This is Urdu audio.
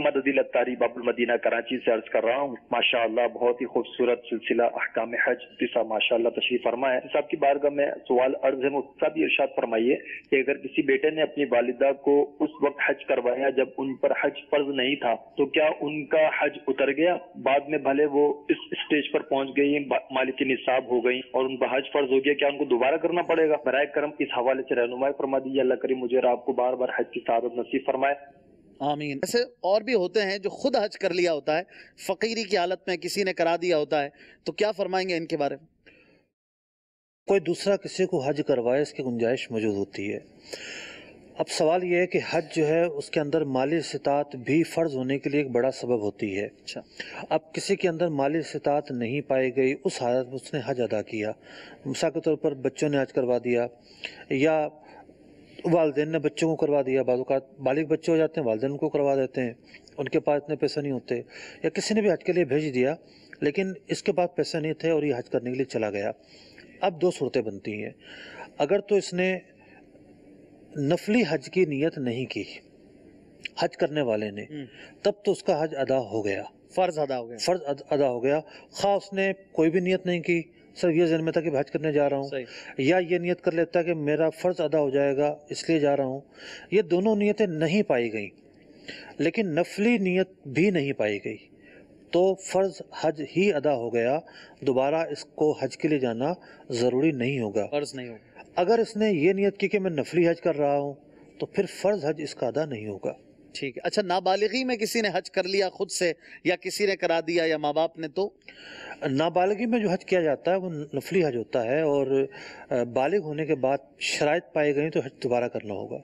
محمد عدیل اتاری باب المدینہ کراچی سے عرض کر رہا ہوں۔ ماشاءاللہ بہت ہی خوبصورت سلسلہ احکام حج مفتی صاحب ماشاءاللہ تشریف فرما ہے۔ صاحب کی بارگاہ میں سوال عرض ہے، مفتی صاحب یہ ارشاد فرمائیے کہ اگر کسی بیٹے نے اپنی والدہ کو اس وقت حج کروایا جب ان پر حج فرض نہیں تھا تو کیا ان کا حج اتر گیا؟ بعد میں بھلے وہ اس اسٹیج پر پہنچ گئی، مالک نصاب ہو گئی اور ان پر حج فرض ہو گیا، کیا ان کو دوبارہ کرنا پڑے گا؟ برائے کرم اس حوالے سے رہنمائی فرما دیجیے۔ اللہ کریم مجھے اور آپ کو بار بار حج کی سعادت نصیب فرمائے۔ آمین۔ ایسے اور بھی ہوتے ہیں جو خود حج کر لیا ہوتا ہے، فقیری کی حالت میں کسی نے کرا دیا ہوتا ہے، تو کیا فرمائیں گے ان کے بارے میں؟ کوئی دوسرا کسی کو حج کروائے اس کی گنجائش موجود ہوتی ہے۔ اب سوال یہ ہے کہ حج جو ہے اس کے اندر مالی استطاعت بھی فرض ہونے کے لیے ایک بڑا سبب ہوتی ہے۔ اچھا، اب کسی کے اندر مالی استطاعت نہیں پائی گئی، اس حالت میں اس نے حج ادا کیا، مثال کے طور پر بچوں نے حج کروا دیا یا والدین نے بچوں کو کروا دیا، بعض اوقات بالغ بچے ہو جاتے ہیں والدین ان کو کروا دیتے ہیں، ان کے پاس اتنے پیسے نہیں ہوتے، یا کسی نے بھی حج کے لیے بھیج دیا لیکن اس کے پاس پیسے نہیں تھے اور یہ حج کرنے کے لیے چلا گیا۔ اب دو صورتیں بنتی ہیں۔ اگر تو اس نے نفلی حج کی نیت نہیں کی حج کرنے والے نے، تب تو اس کا حج ادا ہو گیا، فرض ادا ہو گیا۔ فرض ادا ہو گیا، خواہ اس نے کوئی بھی نیت نہیں کی، صرف یہ ذہن میں تھا کہ حج کرنے جا رہا ہوں، صحیح۔ یا یہ نیت کر لیتا کہ میرا فرض ادا ہو جائے گا اس لیے جا رہا ہوں۔ یہ دونوں نیتیں نہیں پائی گئیں لیکن نفلی نیت بھی نہیں پائی گئی تو فرض حج ہی ادا ہو گیا، دوبارہ اس کو حج کے لیے جانا ضروری نہیں ہوگا۔ فرض نہیں ہوگا۔ اگر اس نے یہ نیت کی کہ میں نفلی حج کر رہا ہوں تو پھر فرض حج اس کا ادا نہیں ہوگا۔ ٹھیک ہے۔ اچھا، نابالغی میں کسی نے حج کر لیا خود سے یا کسی نے کرا دیا یا ماں باپ نے، تو نابالغی میں جو حج کیا جاتا ہے وہ نفلی حج ہوتا ہے، اور بالغ ہونے کے بعد شرائط پائے گئیں تو حج دوبارہ کرنا ہوگا۔